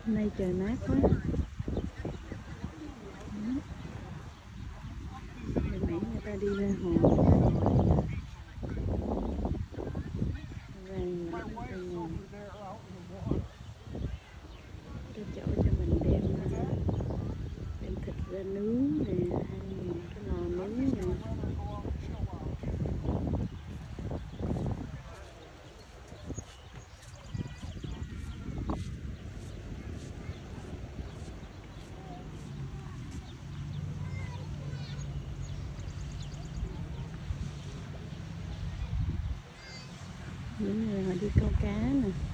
Hôm nay trời mát quá. Để mấy người ta đi ra hồ, vàng cái chỗ cho mình đem thịt ra nướng nè, hay cái lò nướng nè. Những người họ đi câu cá nè.